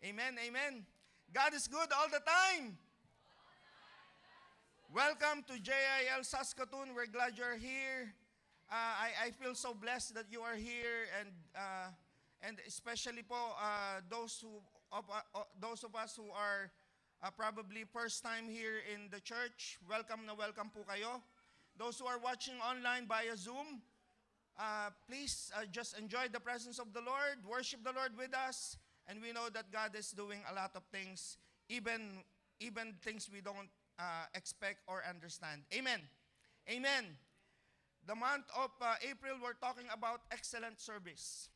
Amen, amen. God is good all the time. Welcome to JIL Saskatoon. We're glad you're here. I feel so blessed that you are here, and especially po those of us who are probably first time here in the church. Welcome na welcome po kayo. Those who are watching online via Zoom, please just enjoy the presence of the Lord, worship the Lord with us, and we know that God is doing a lot of things, even things we don't expect or understand. Amen. Amen. The month of April, we're talking about excellent service.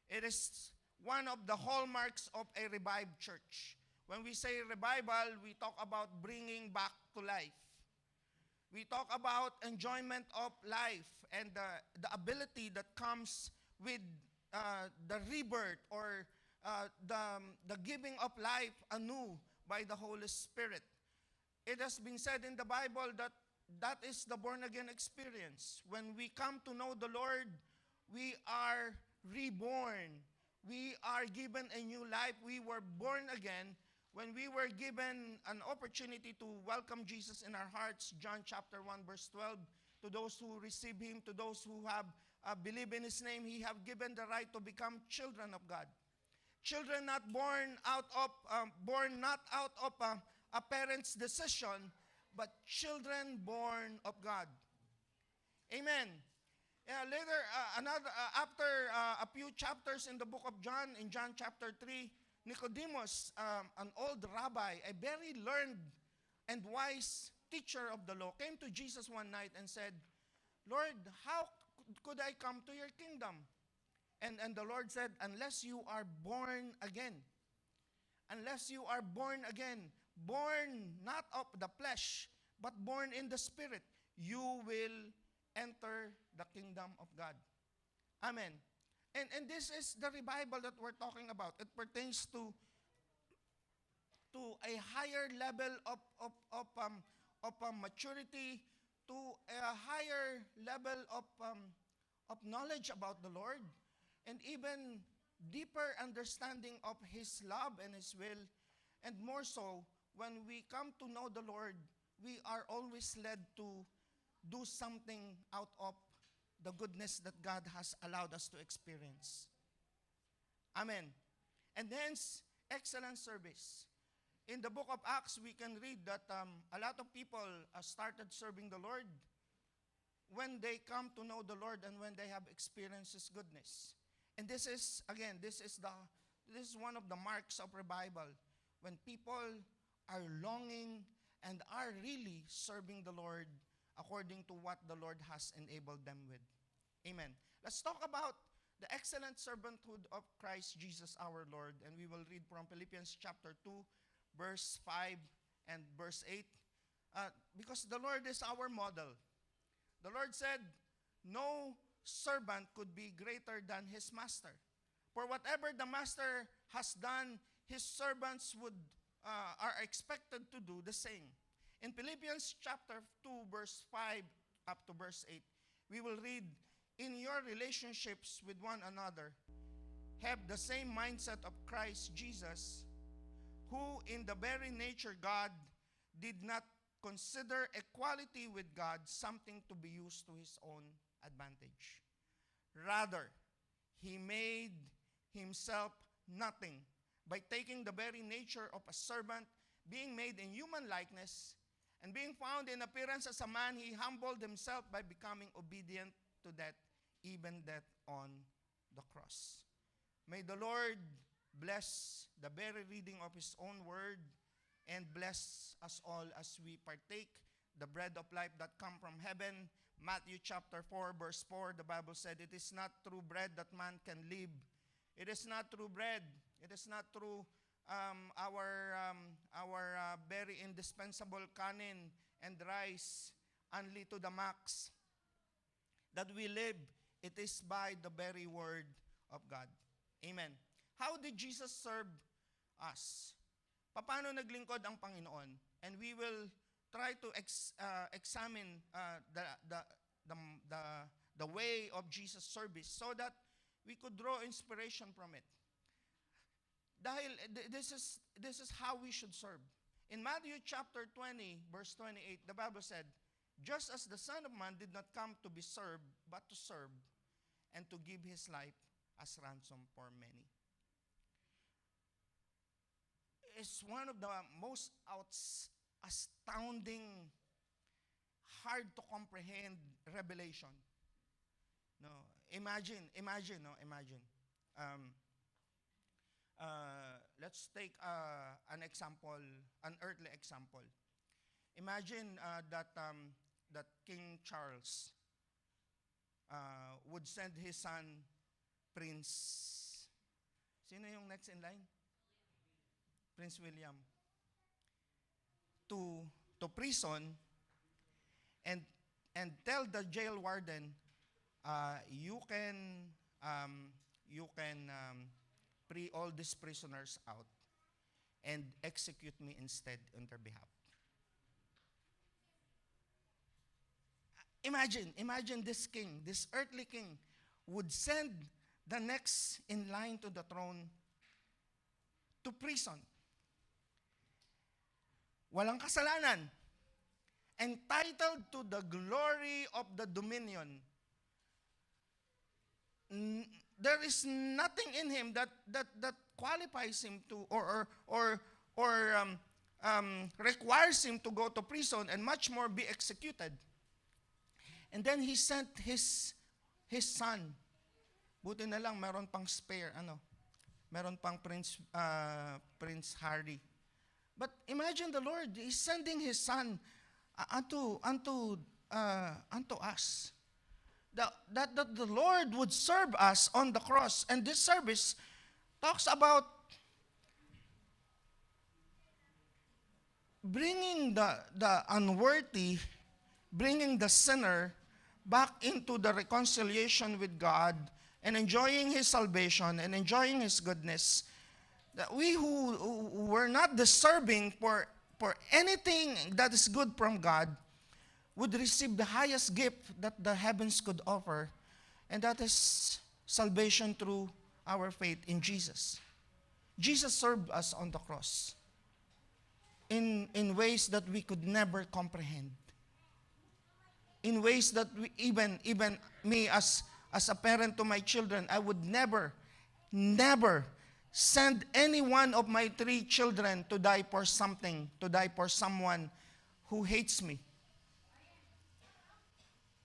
It is one of the hallmarks of a revived church. When we say revival, we talk about bringing back to life. We talk about enjoyment of life and the ability that comes with the rebirth or the giving of life anew by the Holy Spirit. It has been said in the Bible that that is the born-again experience. When we come to know the Lord, we are reborn. We are given a new life. We were born again when we were given an opportunity to welcome Jesus in our hearts. John chapter 1 verse 12, to those who receive Him, to those who have believed in His name, He have given the right to become children of God. Children not born out of a parent's decision, but children born of God. Amen. Later, after a few chapters in the book of John, in John chapter 3, Nicodemus, an old rabbi, a very learned and wise teacher of the law, came to Jesus one night and said, "Lord, how could I come to your kingdom?" And the Lord said, "Unless you are born again, unless you are born again, born not of the flesh, but born in the Spirit, you will enter the kingdom of God." Amen. And this is the revival that we're talking about. It pertains to a higher level of maturity, to a higher level of knowledge about the Lord, and even deeper understanding of His love and His will. And more so, when we come to know the Lord, we are always led to do something out of the goodness that God has allowed us to experience. Amen. And hence, excellent service. In the book of Acts, we can read that a lot of people started serving the Lord when they come to know the Lord and when they have experienced His goodness. And this is, again, this is one of the marks of revival, when people are longing and are really serving the Lord according to what the Lord has enabled them with. Amen. Let's talk about the excellent servanthood of Christ Jesus our Lord, and we will read from Philippians chapter 2, verse 5 and verse 8, because the Lord is our model. The Lord said, "No servant could be greater than his master. For whatever the master has done, his servants are expected to do the same." In Philippians chapter 2, verse 5 up to verse 8, we will read, "In your relationships with one another, have the same mindset of Christ Jesus, who in the very nature God did not consider equality with God something to be used to His own advantage. Rather, He made Himself nothing by taking the very nature of a servant, being made in human likeness, and being found in appearance as a man, He humbled Himself by becoming obedient to death, even death on the cross." May the Lord bless the very reading of His own word and bless us all as we partake the bread of life that come from heaven. Matthew chapter 4, verse 4, the Bible said, "It is not through bread that man can live." It is not through bread. It is not through our very indispensable kanin and rice, only to the max, that we live. It is by the very word of God. Amen. How did Jesus serve us? Paano naglingkod ang Panginoon? And we will try to examine the way of Jesus' service so that we could draw inspiration from it. Dahil this is how we should serve. In Matthew chapter 20, verse 28, the Bible said, just as the Son of Man did not come to be served, but to serve, and to give his life as ransom for many. It's one of the most astounding, hard to comprehend revelation. No, imagine. Let's take an example, an earthly example. Imagine that King Charles would send his son, Prince. Sino yung next in line? Prince William. To prison and tell the jail warden, you can free all these prisoners out and execute me instead on their behalf. Imagine this king, this earthly king, would send the next in line to the throne to prison. Walang kasalanan. Entitled to the glory of the dominion. There is nothing in him that qualifies him to or requires him to go to prison and much more be executed. And then he sent his son. Buti na lang meron pang spare meron pang Prince Harry. But imagine the Lord is sending his son unto us. That the Lord would serve us on the cross. And this service talks about bringing the unworthy, bringing the sinner back into the reconciliation with God and enjoying his salvation and enjoying his goodness. That we who were not deserving for anything that is good from God would receive the highest gift that the heavens could offer, and that is salvation through our faith in Jesus. Jesus served us on the cross in ways that we could never comprehend. In ways that we, even me as a parent to my children, I would never send any one of my 3 children to die for something, to die for someone who hates me.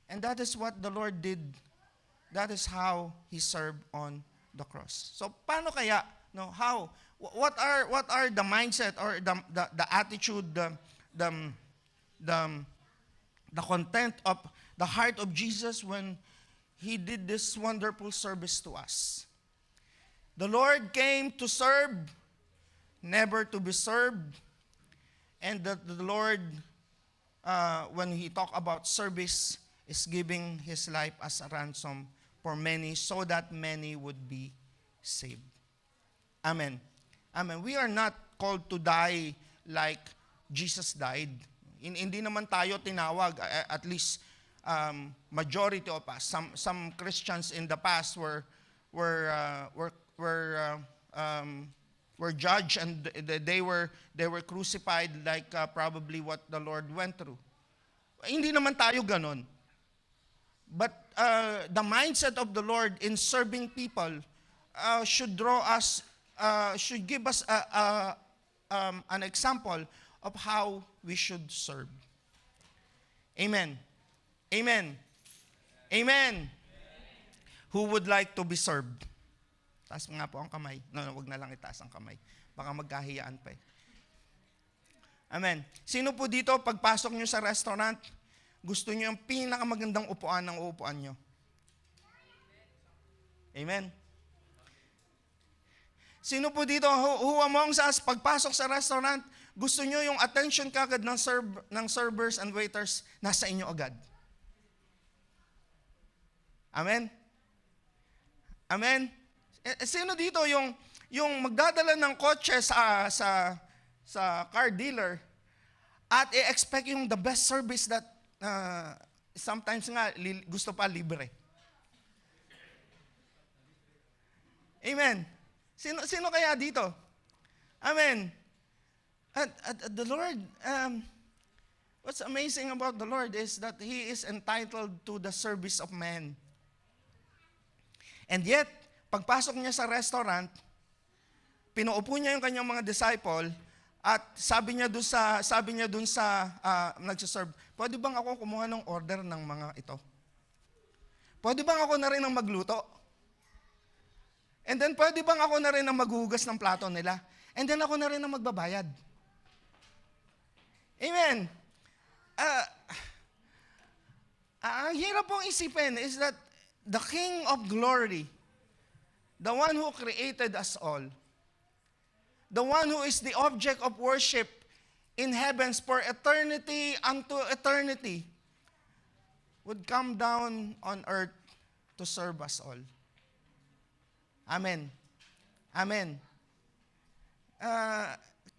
And that is what the Lord did. That is how He served on the cross. So, paano kaya? No, how? What are the mindset or the attitude, the content of the heart of Jesus when He did this wonderful service to us? The Lord came to serve, never to be served. And the Lord, when He talked about service, is giving His life as a ransom for many so that many would be saved. Amen. Amen. We are not called to die like Jesus died. Hindi naman tayo tinawag, at least majority of us. Some Christians in the past were judged and they were crucified like probably what the Lord went through. Hindi naman tayo ganon. But the mindset of the Lord in serving people should should give us an example of how we should serve. Amen. Amen. Amen. Who would like to be served? Taas nga po ang kamay. No, wag na lang itaas ang kamay. Baka magkahiyaan pa eh. Amen. Sino po dito, pagpasok nyo sa restaurant, gusto nyo yung pinakamagandang upuan ng uupuan nyo? Amen. Sino po dito, who among us, pagpasok sa restaurant, gusto nyo yung attention kagad ng servers and waiters nasa inyo agad? Amen? Amen? Sino dito yung magdadala ng kotse sa car dealer at i-expect yung the best service that sometimes nga gusto pa libre? Amen. Sino kaya dito? Amen. At the Lord, what's amazing about the Lord is that He is entitled to the service of man. And yet, pagpasok niya sa restaurant, pinuupo niya yung kanyang mga disciple, at sabi niya dun sa nagsiserve, pwede bang ako kumuha ng order ng mga ito? Pwede bang ako na rin ang magluto? And then pwede bang ako na rin ang maghuhugas ng plato nila? And then ako na rin ang magbabayad. Amen. Ang hirap pong isipin is that the King of Glory, the one who created us all, the one who is the object of worship in heavens for eternity unto eternity, would come down on earth to serve us all. Amen. Amen.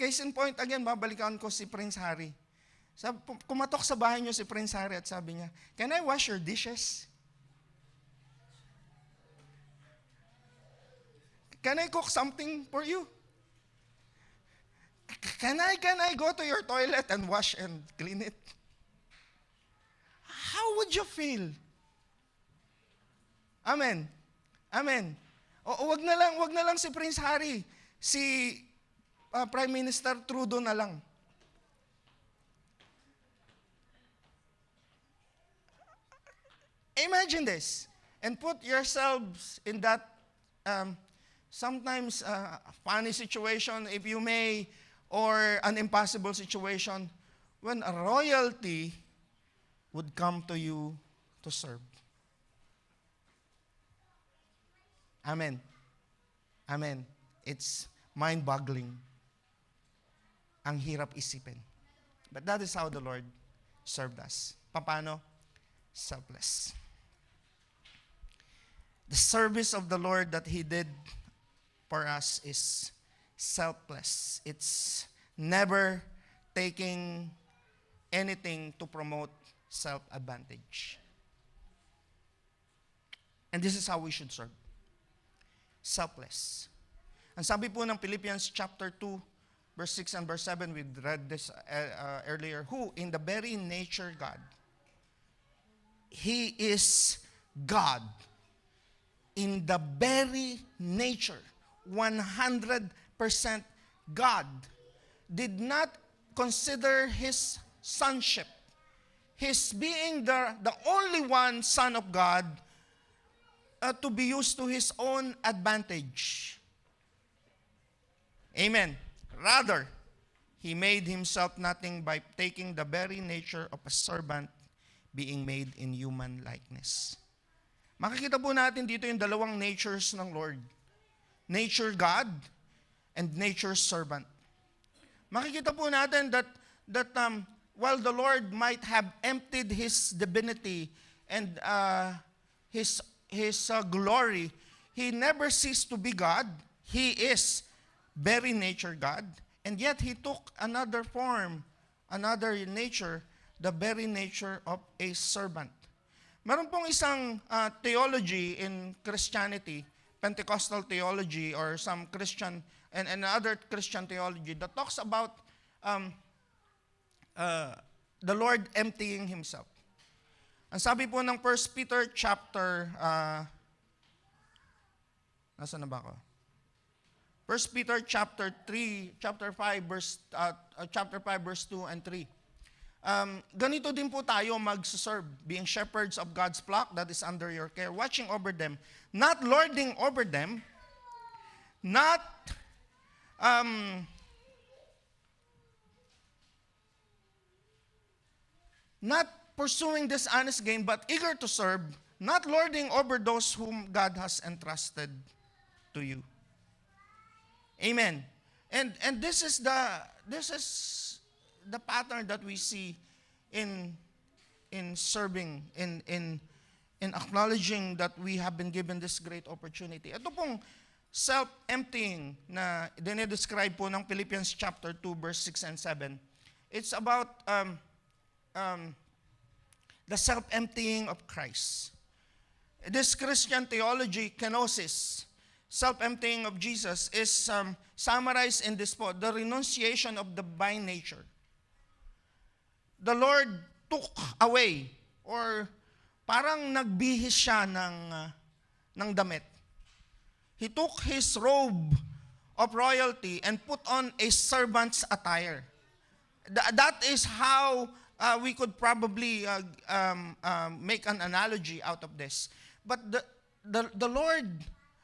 Case in point, again, babalikan ko si Prince Harry. Kumatok sa bahay niyo si Prince Harry at sabi niya, "Can I wash your dishes? Can I cook something for you? Can I go to your toilet and wash and clean it?" How would you feel? Amen. Amen. O wag na lang si Prince Harry, si Prime Minister Trudeau na lang. Imagine this and put yourselves in that sometimes funny situation, if you may, or an impossible situation, when a royalty would come to you to serve. Amen. Amen. It's mind-boggling. Ang hirap isipin. But that is how the Lord served us. Paano? Selfless. The service of the Lord that He did for us is selfless. It's never taking anything to promote self-advantage. And this is how we should serve. Selfless. Ang sabi po ng Philippians chapter 2, verse 6 and verse 7, we read this earlier, who in the very nature God, He is God. In the very nature, 100% God, did not consider His sonship, His being the only one Son of God, to be used to His own advantage. Amen. Rather, He made Himself nothing by taking the very nature of a servant, being made in human likeness. Makikita po natin dito yung dalawang natures ng Lord. Nature God and nature servant. Makikita po natin that while the Lord might have emptied His divinity and His glory, He never ceased to be God. He is very nature God. And yet He took another form, another nature, the very nature of a servant. Meron pong isang theology in Christianity, Pentecostal theology or some Christian and other Christian theology that talks about the Lord emptying Himself. Ang sabi po ng 1 Peter chapter, nasa na ba ako? 1 Peter chapter 5 verse 2 and 3. Ganito din po tayo mag-serve, being shepherds of God's flock that is under your care, watching over them, not lording over them, not pursuing dishonest gain, but eager to serve, not lording over those whom God has entrusted to you. Amen. And this is the pattern that we see in serving, in acknowledging that we have been given this great opportunity. Ito pong self-emptying na dinedescribe po ng Philippians chapter 2 verse 6 and 7. It's about the self-emptying of Christ. This Christian theology, kenosis, self-emptying of Jesus is summarized in this po, the renunciation of the divine nature. The Lord took away, or parang nagbihis siya ng damit. He took his robe of royalty and put on a servant's attire. That is how we could probably make an analogy out of this. But the Lord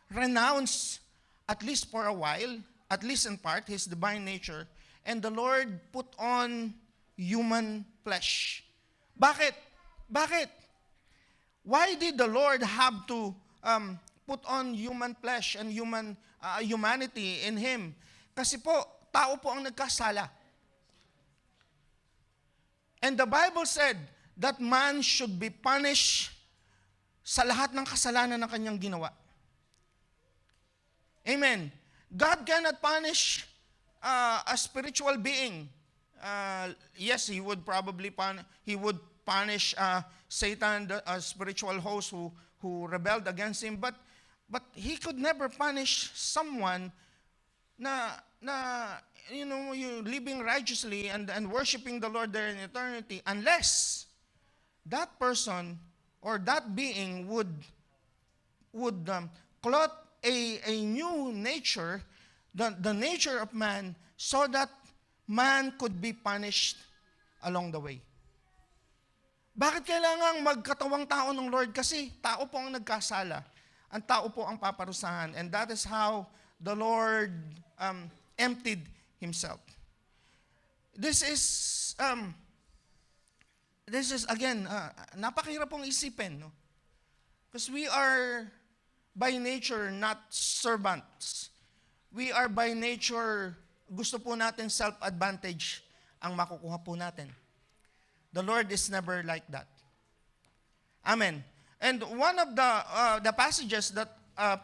renounced, at least for a while, at least in part, his divine nature, and the Lord put on human flesh. Bakit? Bakit? Why did the Lord have to put on human flesh and humanity in Him? Kasi po, tao po ang nagkasala. And the Bible said that man should be punished sa lahat ng kasalanan na kanyang ginawa. Amen. God cannot punish a spiritual being. Yes, He would probably punish Satan, a spiritual host who rebelled against Him, but He could never punish someone na you living righteously and worshiping the Lord there in eternity, unless that person or that being would clothe a new nature, the nature of man, so that man could be punished along the way. Bakit kailangang magkatawang tao ng Lord? Kasi tao po ang nagkasala. Ang tao po ang paparusahan. And that is how the Lord emptied Himself. This is again, napakahirap pong isipin. No? Because we are by nature not servants. We are by nature, gusto po natin self-advantage ang makukuha po natin. The Lord is never like that. Amen. And one of the passages that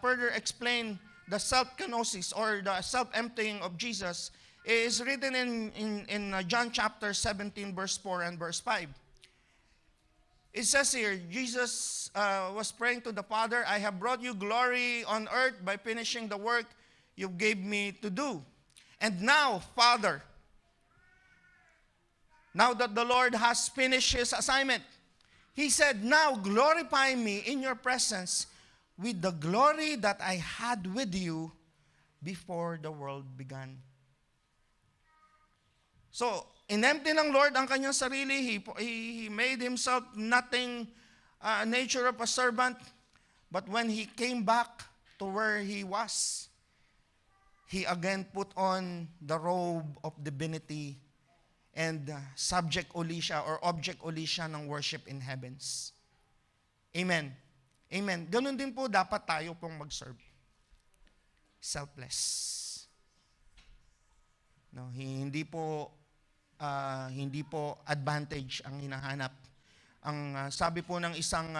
further explain the self-kenosis or the self-emptying of Jesus is written in John chapter 17, verse 4 and verse 5. It says here, Jesus was praying to the Father, I have brought you glory on earth by finishing the work you gave me to do. And now, Father, now that the Lord has finished His assignment, He said, now glorify me in your presence with the glory that I had with you before the world began. So, inempty ng Lord ang kanyang sarili. He made Himself nothing, nature of a servant. But when He came back to where He was, He again put on the robe of divinity and subject uli siya or object uli siya ng worship in heavens. Amen. Amen. Ganun din po dapat tayo pong mag-serve. Selfless. No, hindi po advantage ang hinahanap. Ang sabi po ng isang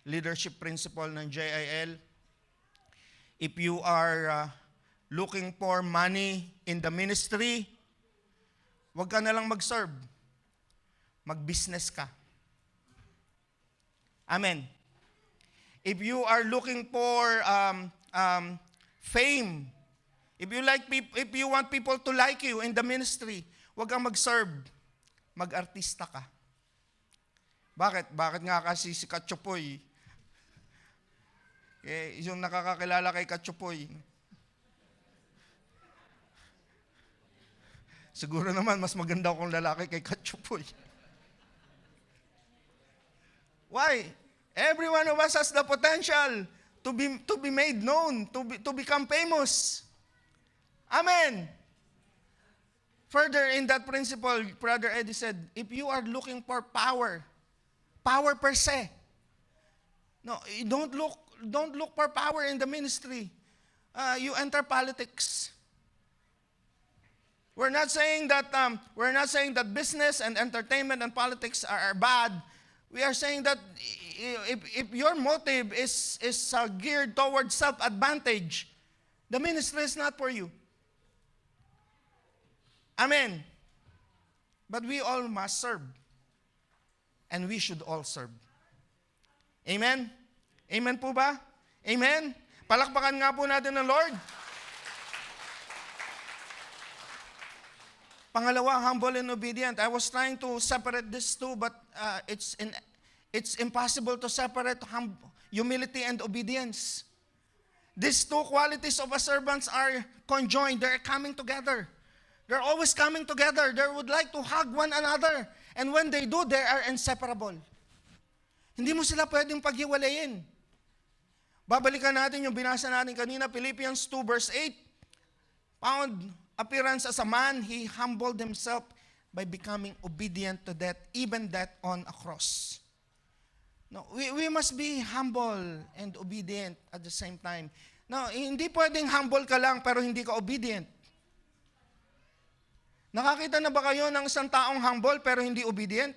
leadership principle ng JIL, if you are looking for money in the ministry, huwag ka na lang mag-serve. Mag-business ka. Amen. If you are looking for fame, if you want people to like you in the ministry, huwag kang mag-serve. Mag-artista ka. Bakit? Bakit nga kasi si Katsupoy? Yung nakakakilala kay Katsupoy. Siguro naman, mas maganda akong lalaki kay Katsupoy. Why? Every one of us has the potential to be made known, to become famous. Amen. Further in that principle, Brother Eddie said, if you are looking for power per se, no, you don't look for power in the ministry. You enter politics. We're not saying that business and entertainment and politics are bad. We are saying that if your motive is geared towards self-advantage, the ministry is not for you. Amen. But we all must serve. And we should all serve. Amen? Amen po ba? Amen? Palakpakan nga po natin ng Lord. Pangalawa, humble and obedient. I was trying to separate these two, but it's impossible to separate humility and obedience. These two qualities of a servant are conjoined. They're coming together. They're always coming together. They would like to hug one another. And when they do, they are inseparable. Hindi mo sila pwedeng paghiwalayin. Babalikan natin yung binasa natin kanina, Philippians 2 verse 8. Found appearance as a man, he humbled himself by becoming obedient to death, even death on a cross. No, we must be humble and obedient at the same time. No, hindi pwedeng humble ka lang pero hindi ka obedient. Nakakita na ba kayo ng isang taong humble pero hindi obedient?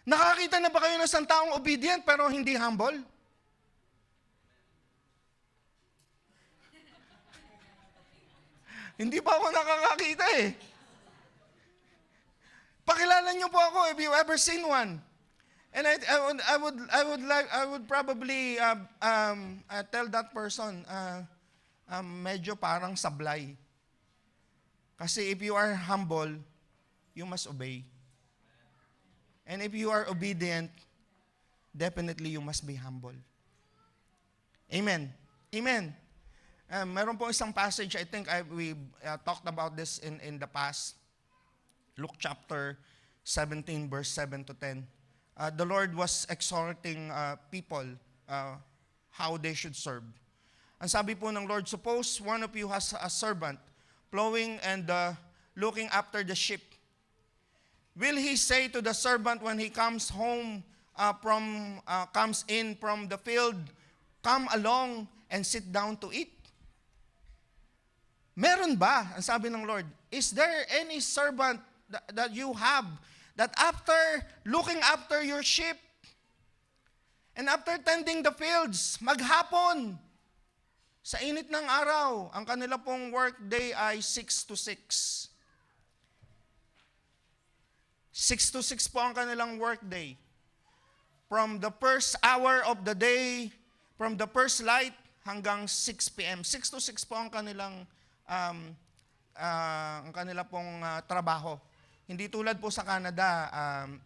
Nakakita na ba kayo ng isang taong obedient pero hindi humble? Hindi pa ako nakakakita eh. Pakilala niyo po ako if you ever seen one. And I would probably tell that person, medyo parang sablay. Kasi if you are humble, you must obey. And if you are obedient, definitely you must be humble. Amen. Amen. Meron po isang passage, I think we talked about this in the past. Luke chapter 17, verse 7 to 10. The Lord was exhorting people how they should serve. Ang sabi po ng Lord, suppose one of you has a servant plowing and looking after the sheep. Will he say to the servant when he comes home comes in from the field, come along and sit down to eat? Meron ba, ang sabi ng Lord, is there any servant that you have that after looking after your sheep and after tending the fields, maghapon, sa init ng araw, ang kanila pong work day ay 6 to 6. 6 to 6 po ang kanilang work day. From the first hour of the day, from the first light hanggang 6 p.m. 6 to 6 po ang kanilang pong trabaho. Hindi tulad po sa Canada,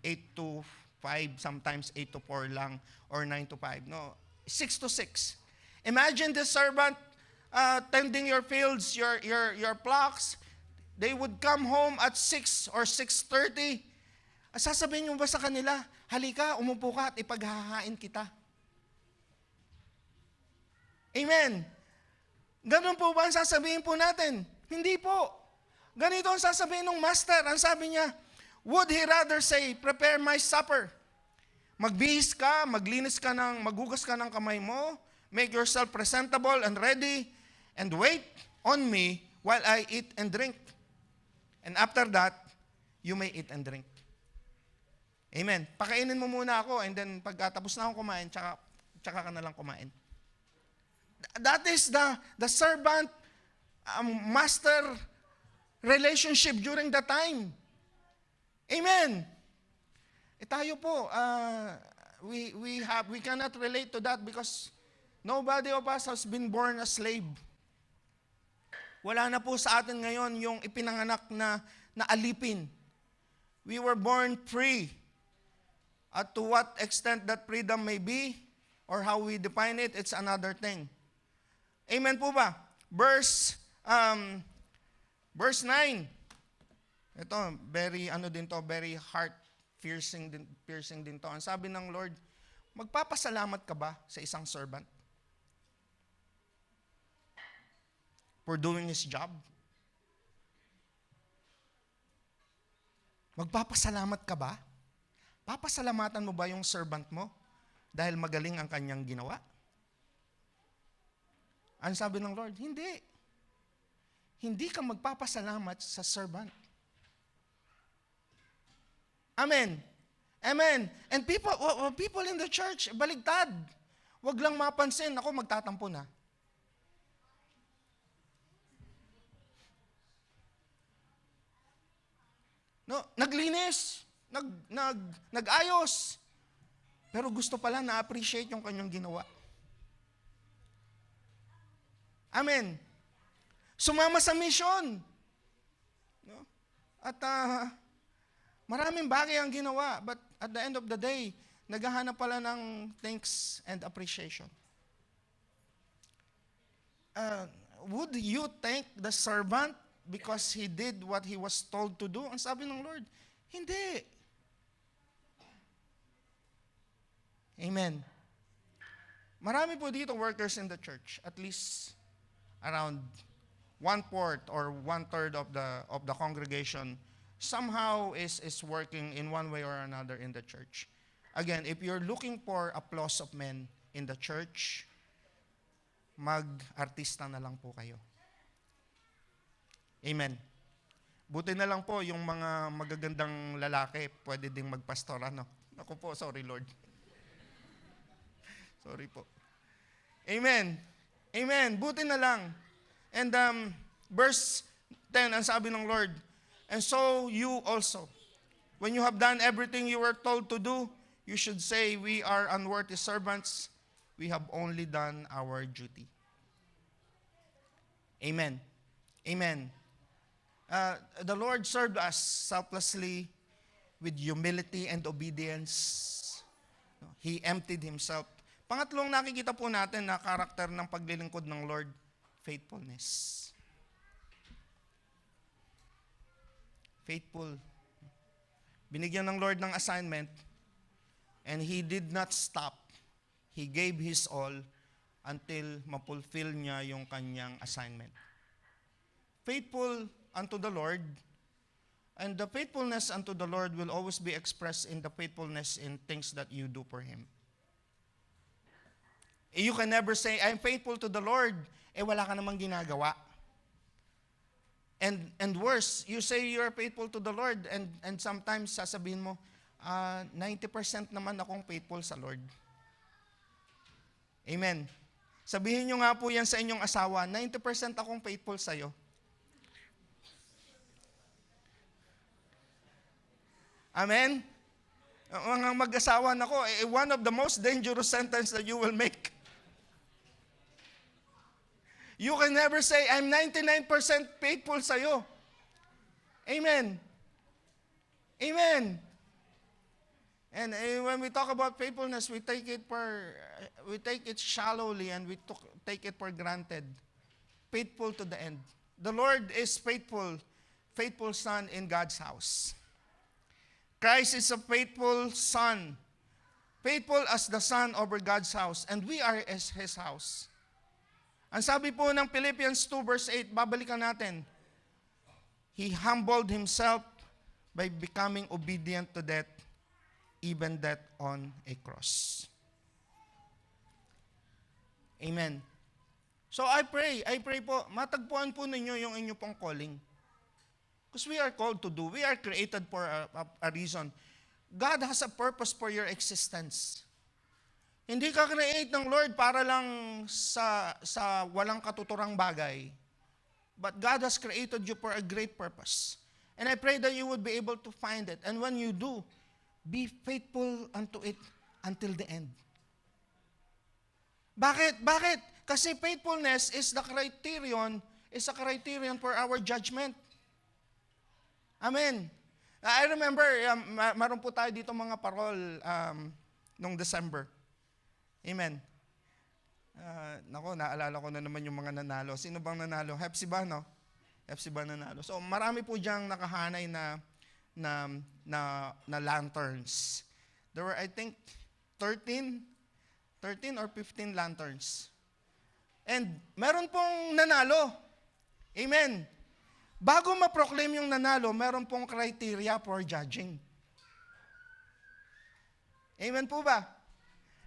8 to 5, sometimes 8 to 4 lang, or 9 to 5. No, 6 to 6. Imagine the servant tending your fields, your flocks. They would come home at 6 or 6:30. Sasabihin niyo ba sa kanila, halika, umupo ka at ipaghahain kita? Amen. Ganun po ba ang sasabihin po natin? Hindi po. Ganito ang sasabihin ng master. Ang sabi niya, would he rather say, prepare my supper. Magbihis ka, maghugas ka ng kamay mo, make yourself presentable and ready, and wait on me while I eat and drink. And after that, you may eat and drink. Amen. Pakainin mo muna ako, and then pagkatapos na akong kumain, tsaka ka na lang kumain. That is the servant master relationship during that time. Amen. Tayo po, we cannot relate to that because nobody of us has been born a slave. Wala na po sa atin ngayon yung ipinanganak na alipin. We were born free. At to what extent that freedom may be, or how we define it, it's another thing. Amen po ba? Verse 9. Ito, very heart piercing din to. Ang sabi ng Lord, magpapasalamat ka ba sa isang servant for doing his job? Magpapasalamat ka ba? Papasalamatan mo ba yung servant mo dahil magaling ang kanyang ginawa? Ang sabi ng Lord, hindi. Hindi ka magpapasalamat sa servant. Amen. Amen. And people in the church, baligtad. Wag lang mapansin, ako magtatampo na. No, naglinis, nag-ayos. Pero gusto pala na-appreciate yung kanyang ginawa. Amen. Sumama sa mission. No? At maraming bagay ang ginawa, but at the end of the day, naghahanap pala ng thanks and appreciation. Would you thank the servant because he did what he was told to do? Ang sabi ng Lord, hindi. Amen. Marami po dito workers in the church, at least around 1/4 or 1/3 of the congregation somehow is working in one way or another in the church. Again, if you're looking for applause of men in the church, mag-artista na lang po kayo. Amen. Buti na lang po yung mga magagandang lalaki, pwede ding magpastor, ano? Ako po, sorry Lord. Sorry po. Amen. Amen. Buti na lang. And verse 10, ang sabi ng Lord, and so you also, when you have done everything you were told to do, you should say, we are unworthy servants. We have only done our duty. Amen. Amen. The Lord served us selflessly with humility and obedience. He emptied Himself. Pangatlong nakikita po natin na karakter ng paglilingkod ng Lord, faithfulness. Faithful. Binigyan ng Lord ng assignment, and He did not stop. He gave His all until mapulfill niya yung kanyang assignment. Faithful unto the Lord, and the faithfulness unto the Lord will always be expressed in the faithfulness in things that you do for Him. You can never say, I'm faithful to the Lord, wala ka namang ginagawa. And worse, you say you're faithful to the Lord, and sometimes sasabihin mo, 90% naman akong faithful sa Lord. Amen. Sabihin nyo nga po yan sa inyong asawa, 90% akong faithful sa'yo. Amen? Mga mag-asawa nako, one of the most dangerous sentence that you will make. You can never say, I'm 99% faithful sa'yo. Amen. Amen. And when we talk about faithfulness, we take it shallowly, and we take it for granted. Faithful to the end. The Lord is faithful, faithful son in God's house. Christ is a faithful son, faithful as the son over God's house, and we are as His house. Ang sabi po ng Philippians 2 verse 8, babalikan natin, He humbled Himself by becoming obedient to death, even death on a cross. Amen. So I pray po, matagpuan po ninyo yung inyo pong calling. Because we are called to do. We are created for a reason. God has a purpose for your existence. Hindi ka create ng Lord para lang sa walang katuturang bagay. But God has created you for a great purpose. And I pray that you would be able to find it. And when you do, be faithful unto it until the end. Bakit? Kasi faithfulness is a criterion for our judgment. Amen. I remember, maroon po tayo dito mga parol nung December. Amen. Naalala ko na naman yung mga nanalo. Sino bang nanalo? Hepzibah, no? Hepzibah nanalo. So marami po diyang nakahanay na lanterns. There were, I think, 13 or 15 lanterns. And meron pong nanalo. Amen. Bago ma-proclaim yung nanalo, meron pong criteria for judging. Amen po ba?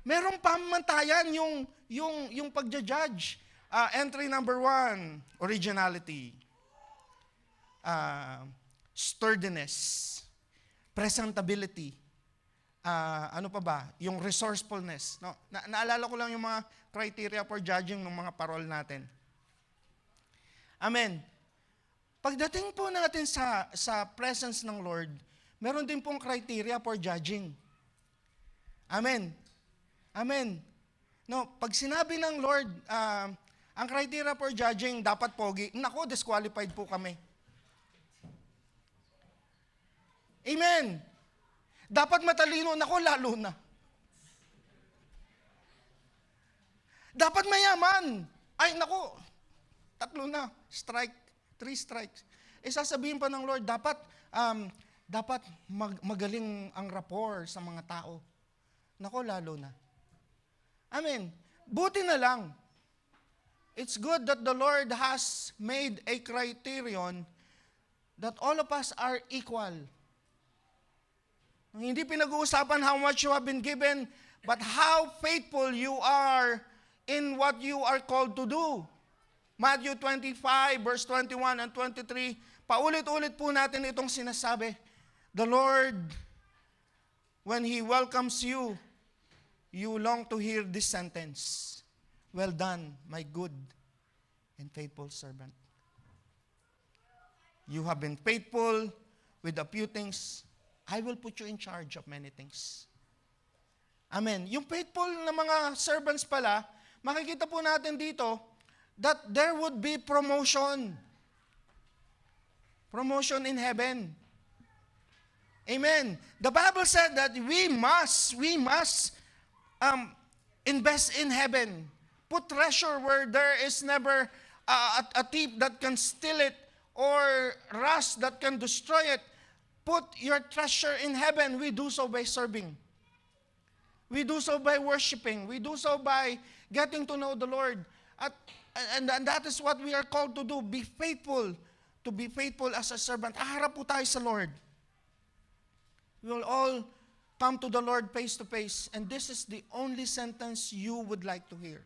Merong pamantayan yung pagja-judge. Entry number 1, originality. Sturdiness. Presentability. Ano pa ba? Yung resourcefulness. No? Naalala ko lang yung mga criteria for judging ng mga parol natin. Amen. Pagdating po natin sa presence ng Lord, meron din pong criteria for judging. Amen. Amen. No, pag sinabi ng Lord, Ang criteria for judging, dapat pogi. Nako, disqualified po kami. Amen. Dapat matalino, nako, lalo na. Dapat mayaman. Ay, nako, 3 na. Strike, 3 strikes. Sasabihin pa ng Lord, dapat magaling ang rapport sa mga tao. Nako, lalo na. Amen. Buti na lang. It's good that the Lord has made a criterion that all of us are equal. Hindi pinag-uusapan how much you have been given, but how faithful you are in what you are called to do. Matthew 25, verse 21 and 23, paulit-ulit po natin itong sinasabi. The Lord, when He welcomes you, you long to hear this sentence. Well done, my good and faithful servant. You have been faithful with a few things. I will put you in charge of many things. Amen. Yung faithful na mga servants pala, makikita po natin dito that there would be promotion. Promotion in heaven. Amen. The Bible said that we must invest in heaven. Put treasure where there is never a thief that can steal it or rust that can destroy it. Put your treasure in heaven. We do so by serving. We do so by worshiping. We do so by getting to know the Lord. And that is what we are called to do. Be faithful. To be faithful as a servant. Aharap po tayo sa Lord. We will all come to the Lord face to face. And this is the only sentence you would like to hear.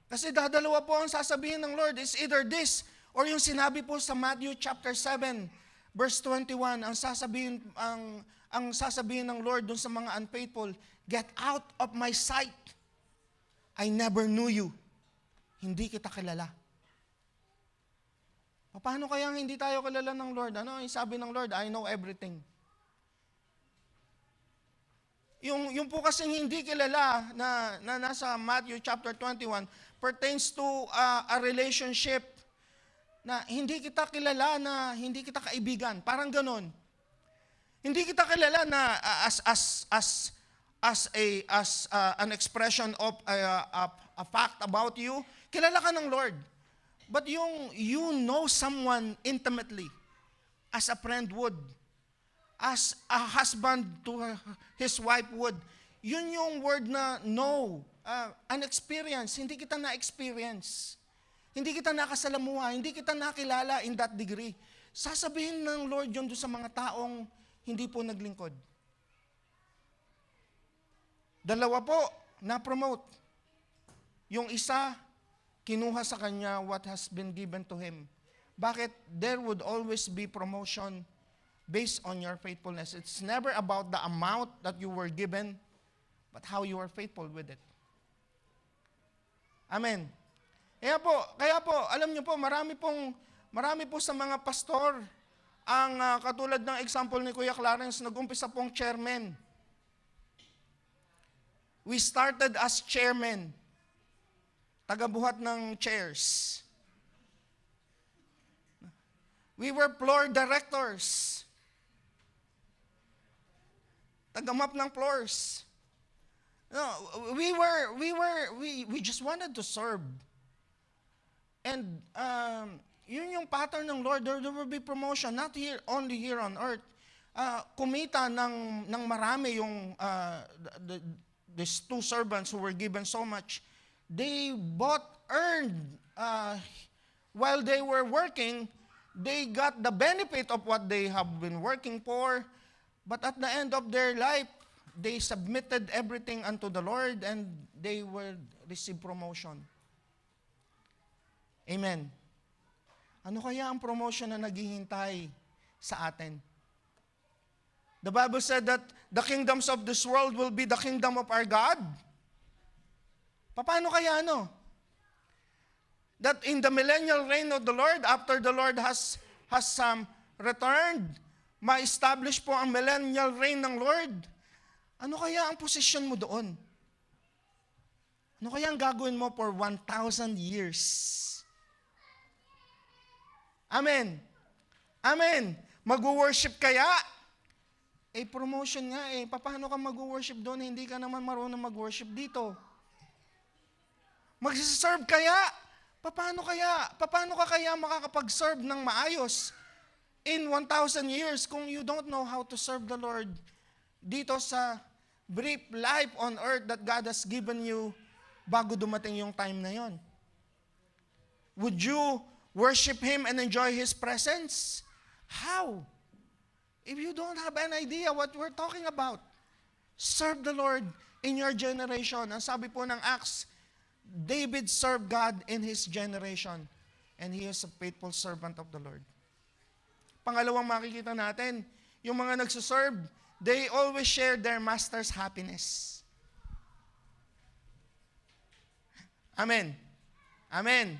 Kasi dadalawa po ang sasabihin ng Lord. It's either this or yung sinabi po sa Matthew chapter 7, verse 21, ang sasabihin ng Lord dun sa mga unfaithful, get out of my sight. I never knew you. Hindi kita kilala. Paano kaya hindi tayo kilala ng Lord? Ano yung sabi ng Lord? I know everything. Yung po kasing hindi kilala na nasa Matthew chapter 21 pertains to a relationship na hindi kita kilala, na hindi kita kaibigan. Parang ganon. Hindi kita kilala na as an expression of a fact about you. Kilala ka ng Lord. But you know someone intimately, as a friend would, as a husband to his wife would. Yun yung word na know, an experience. Hindi kita na-experience. Hindi kita nakasalamuha. Hindi kita nakilala in that degree. Sasabihin ng Lord yun doon sa mga taong hindi po naglingkod. Dalawa po, na-promote. Yung isa, kinuha sa kanya what has been given to him. Bakit? There would always be promotion based on your faithfulness. It's never about the amount that you were given, but how you are faithful with it. Amen. Kaya po, alam niyo po, marami po sa mga pastor, ang katulad ng example ni Kuya Clarence, nag-umpisa pong chairman. We started as chairman. Tagabuhat ng chairs. We were floor directors. Tagamap ng floors. No, we just wanted to serve. And yun yung pattern ng Lord. There will be promotion, not only here on earth. Kumita ng marami yung these 2 servants who were given so much. They earned, while they were working, they got the benefit of what they have been working for, but at the end of their life, they submitted everything unto the Lord and they will receive promotion. Amen. Ano kaya ang promotion na naghihintay sa atin? The Bible said that the kingdoms of this world will be the kingdom of our God. Paano kaya that in the millennial reign of the Lord, after the Lord has returned, ma-establish po ang millennial reign ng Lord. Ano kaya ang posisyon mo doon? Ano kaya ang gagawin mo for 1,000 years? Amen. Amen. Mag-worship kaya? Promotion nga Paano ka mag-worship doon? Hindi ka naman marunong mag-worship dito. Mag-serve kaya? Paano kaya? Paano ka kaya makakapag-serve ng maayos in 1,000 years kung you don't know how to serve the Lord dito sa brief life on earth that God has given you bago dumating yung time na yon? Would you worship Him and enjoy His presence? How? If you don't have an idea what we're talking about, serve the Lord in your generation. Ang sabi po ng Acts, David served God in his generation, and he is a faithful servant of the Lord. Pangalawang makikita natin, yung mga nagsuserve, they always share their master's happiness. Amen. Amen.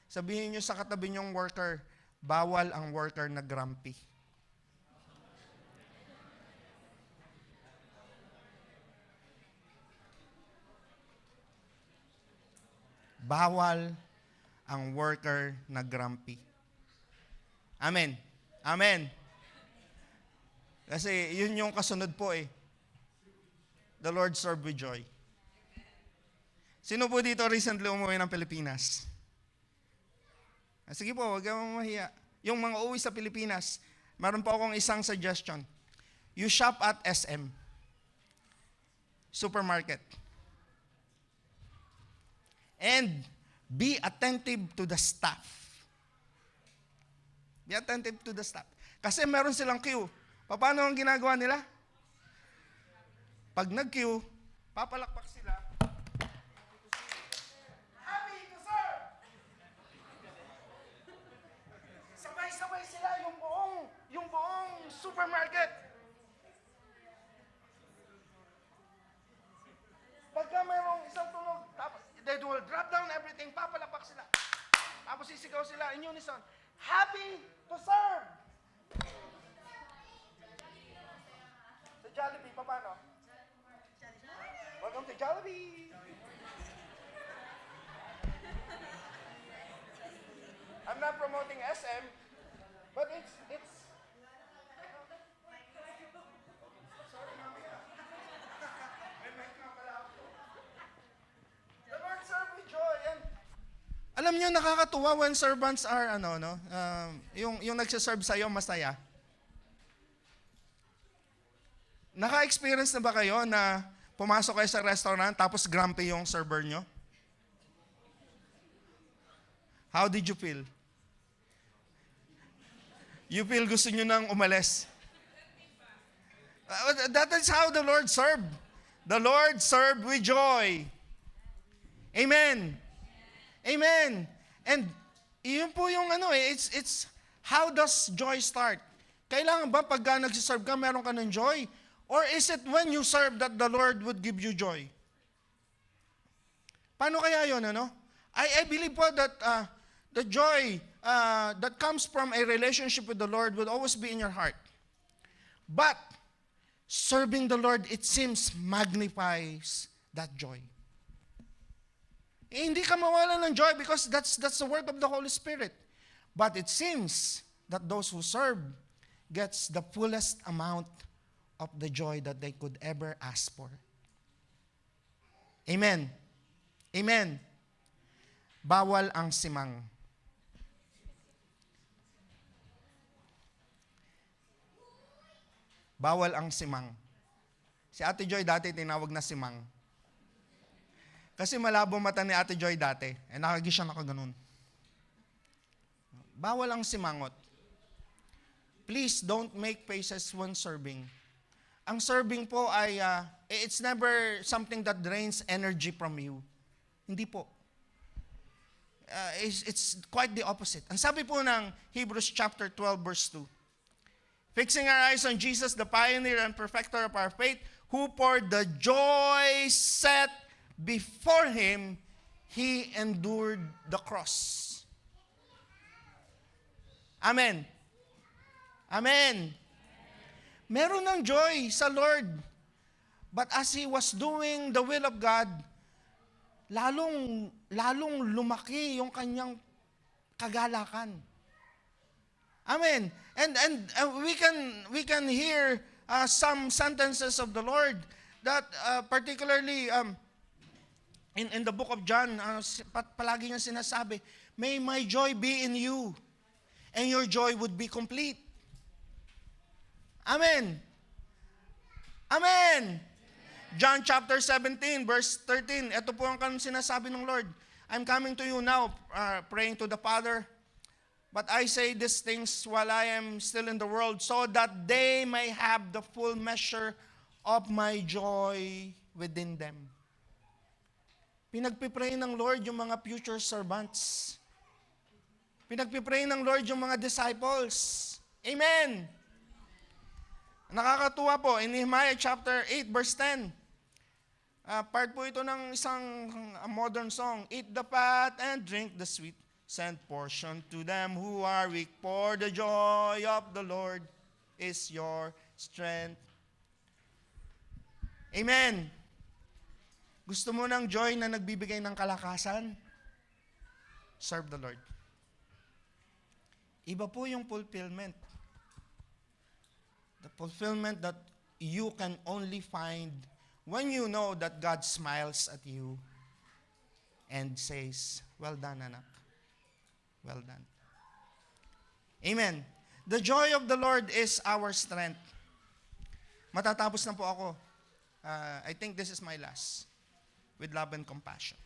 Sabihin nyo sa katabi nyong worker, bawal ang worker na grumpy. Bawal ang worker na grumpy. Amen. Amen. Kasi yun yung kasunod po The Lord serve with joy. Sino po dito recently umuwi ng Pilipinas? Sige po, huwag kang mahiya. Yung mga uwi sa Pilipinas, meron po akong isang suggestion. You shop at SM. Supermarket. And be attentive to the staff. Be attentive to the staff. Kasi meron silang queue. Paano ang ginagawa nila? Pag nag-queue, papalakpak sila. Happy to serve! Sabay-sabay sila yung buong supermarket. Pagka mayroong isang tunog, they will drop down everything, papalapak sila. Tapos sisigaw sila in unison, happy to serve! Sa Jollibee, paano? Welcome to Jollibee! I'm not promoting SM, but it's alam niyo, nakakatuwa when servants are, yung nagsiserve sa'yo, masaya. Naka-experience na ba kayo na pumasok kayo sa restaurant tapos grumpy yung server nyo? How did you feel? You feel gusto nyo nang umalis? That is how the Lord served. The Lord served with joy. Amen. Amen. And yun po yung it's how does joy start? Kailangan ba pagka nagsiserve ka, meron ka ng joy? Or is it when you serve that the Lord would give you joy? Paano kaya yun, I believe po that the joy that comes from a relationship with the Lord would always be in your heart. But serving the Lord, it seems, magnifies that joy. Hindi ka mawalan ng joy because that's the work of the Holy Spirit. But it seems that those who serve gets the fullest amount of the joy that they could ever ask for. Amen. Amen. Bawal ang simang. Bawal ang simang. Si Ate Joy dati tinawag na simang. Kasi malabo mata ni Ate Joy dati. Nakagis siya nakaganon. Bawal ang simangot. Please don't make faces when serving. Ang serving po ay, it's never something that drains energy from you. Hindi po. It's quite the opposite. Ang sabi po ng Hebrews chapter 12 verse 2. Fixing our eyes on Jesus, the pioneer and perfecter of our faith, who for the joy set before Him, He endured the cross. Amen. Amen. Meron ng joy sa Lord. But as He was doing the will of God, lalong lumaki yung kanyang kagalakan. Amen. And we can hear some sentences of the Lord that particularly in the book of John, palagi niya sinasabi, may my joy be in you, and your joy would be complete. Amen. Amen. John chapter 17, verse 13. Ito po ang sinasabi ng Lord. I'm coming to you now, praying to the Father. But I say these things while I am still in the world, so that they may have the full measure of my joy within them. Pinagpipray ng Lord yung mga future servants. Pinagpipray ng Lord yung mga disciples. Amen. Nakakatuwa po, in Nehemiah chapter 8, verse 10, part po ito ng isang modern song, eat the fat and drink the sweet, send portion to them who are weak, for the joy of the Lord is your strength. Amen. Gusto mo ng joy na nagbibigay ng kalakasan? Serve the Lord. Iba po yung fulfillment. The fulfillment that you can only find when you know that God smiles at you and says, well done, anak. Well done. Amen. The joy of the Lord is our strength. Matatapos na po ako. I think this is my last. With love and compassion.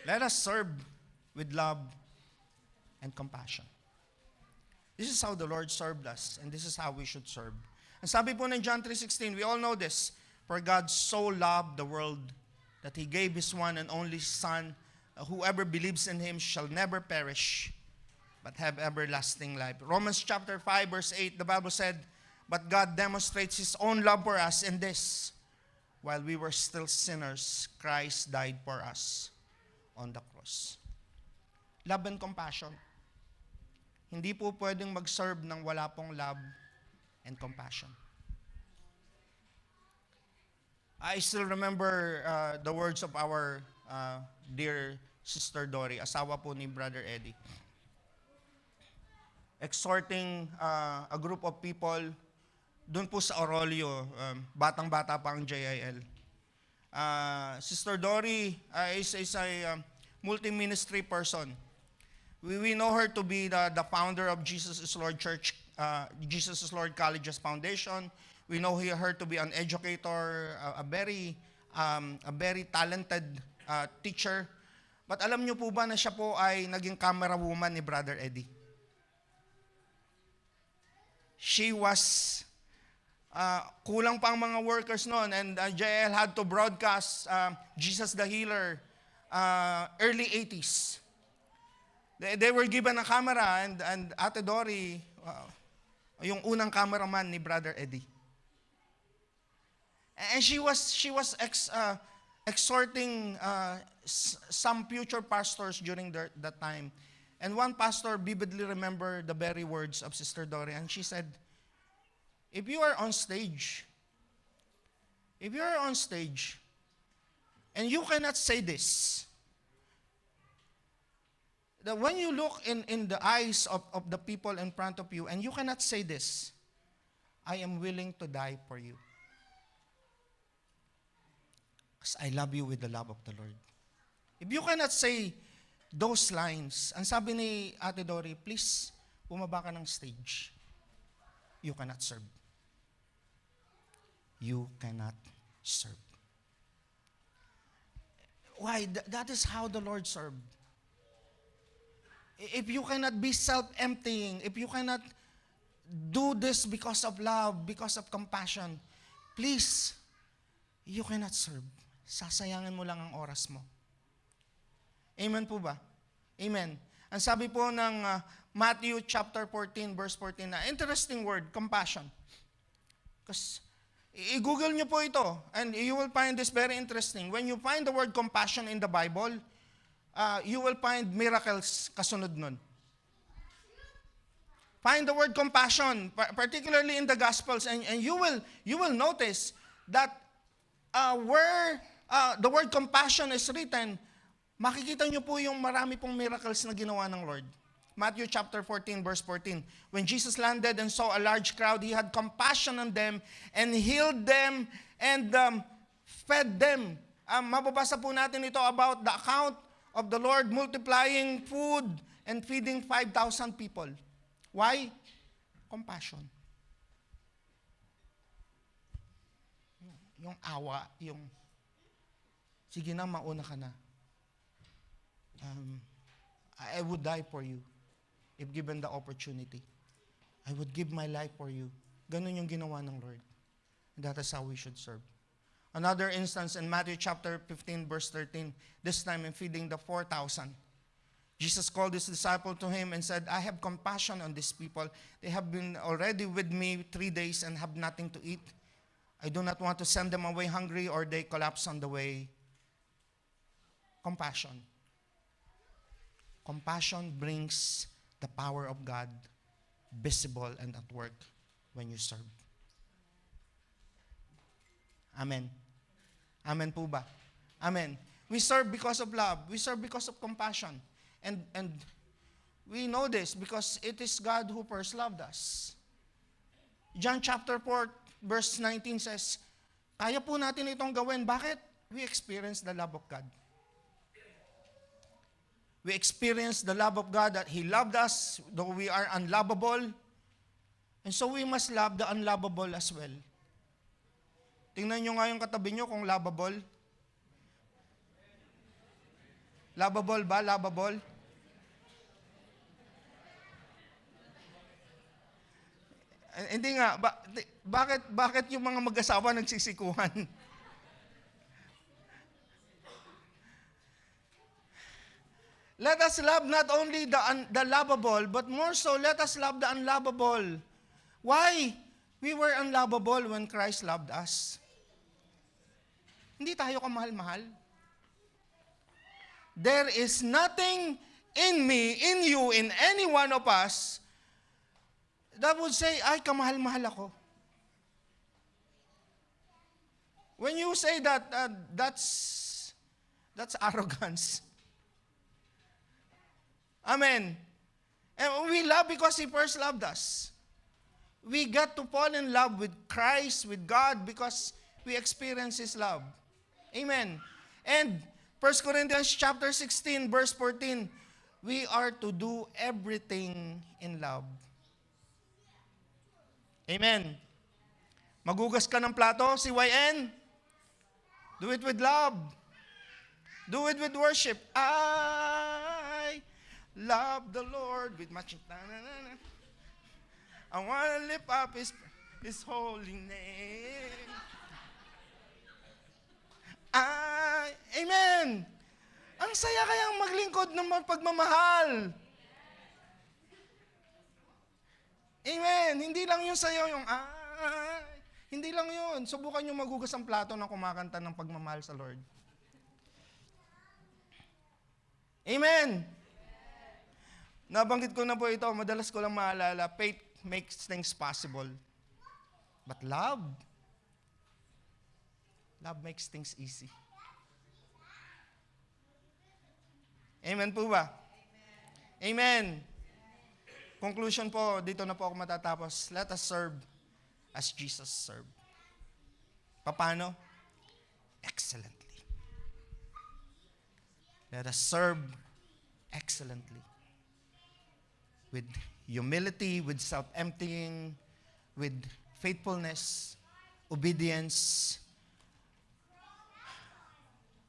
Let us serve with love and compassion. This is how the Lord served us, and this is how we should serve. Ang sabi po ng John 3:16, we all know this, for God so loved the world that He gave His one and only Son, whoever believes in Him shall never perish, but have everlasting life. Romans chapter 5, verse 8, the Bible said, but God demonstrates His own love for us in this, while we were still sinners, Christ died for us on the cross. Love and compassion. Hindi po pwedeng mag-serve ng wala pong love and compassion. I still remember the words of our dear Sister Dory, asawa po ni Brother Eddie, exhorting a group of people doon po sa Orolio, batang-bata pa ang JIL. Sister Dory is a multi-ministry person. We know her to be the founder of Jesus is Lord Church, Jesus is Lord Colleges Foundation. We know her to be an educator, a very talented teacher. But alam niyo po ba na siya po ay naging camera woman ni Brother Eddie? She was, kulang pa ang mga workers noon, and JL had to broadcast Jesus the Healer, early 80s. They were given a camera, and Ate Dory, yung unang cameraman ni Brother Eddie. And she was exhorting some future pastors during that time. And one pastor vividly remembered the very words of Sister Dory, and she said, if you are on stage, and you cannot say this, that when you look in the eyes of the people in front of you, and you cannot say this, I am willing to die for you. Because I love you with the love of the Lord. If you cannot say those lines, ang sabi ni Ate Dory, please, bumaba ka ng stage. You cannot serve. You cannot serve. Why? That is how the Lord served. If you cannot be self-emptying, if you cannot do this because of love, because of compassion, please, you cannot serve. Sasayangin mo lang ang oras mo. Amen po ba? Amen. Ang sabi po ng Matthew chapter 14, verse 14, na interesting word, compassion. Because i-google nyo po ito, and you will find this very interesting. When you find the word compassion in the Bible, you will find miracles kasunod nun. Find the word compassion, particularly in the Gospels, and you will notice that where the word compassion is written, makikita nyo po yung marami pong miracles na ginawa ng Lord. Matthew chapter 14, verse 14. When Jesus landed and saw a large crowd, He had compassion on them and healed them and fed them. Mababasa po natin ito about the account of the Lord multiplying food and feeding 5,000 people. Why? Compassion. Yung awa, yung, sige na, mauna ka na. I would die for you if given the opportunity. I would give my life for you. Ganun yung ginawa ng Lord. And that is how we should serve. Another instance in Matthew chapter 15, verse 13, this time in feeding the 4,000. Jesus called his disciple to him and said, I have compassion on these people. They have been already with me 3 days and have nothing to eat. I do not want to send them away hungry or they collapse on the way. Compassion. Compassion brings the power of God visible and at work when you serve. Amen. Amen po ba? Amen. We serve because of love. We serve because of compassion. And we know this because it is God who first loved us. John chapter 4, verse 19 says, kaya po natin itong gawin. Bakit? We experience the love of God. We experience the love of God that He loved us, though we are unlovable. And so we must love the unlovable as well. Tingnan nyo nga yung katabi nyo kung lovable. Lovable ba? Lovable? Hindi nga. Bakit yung mga mag-asawa nagsisikuhan? Let us love not only the lovable, but more so, let us love the unlovable. Why? We were unlovable when Christ loved us. Hindi tayo kamahal-mahal. There is nothing in me, in you, in any one of us that would say, ay, kamahal-mahal ako. When you say that, that's arrogance. Amen. And we love because He first loved us. We get to fall in love with Christ, with God, because we experience His love. Amen. And 1 Corinthians chapter 16, verse 14, we are to do everything in love. Amen. Magugas ka ng plato, CYN. Do it with love. Do it with worship. I love the Lord with much. I want to lift up His holy name. Amen. Ang saya kayang maglingkod ng pagmamahal. Amen. Hindi lang yung sayo, yung hindi lang yun. Subukan nyo magugas ang plato na kumakanta ng pagmamahal sa Lord. Amen. Nabanggit ko na po ito, madalas ko lang maalala, faith makes things possible. But love makes things easy. Amen po ba? Amen. Conclusion po, dito na po ako matatapos. Let us serve as Jesus served. Paano? Excellently. Let us serve excellently. With humility, with self-emptying, with faithfulness, obedience,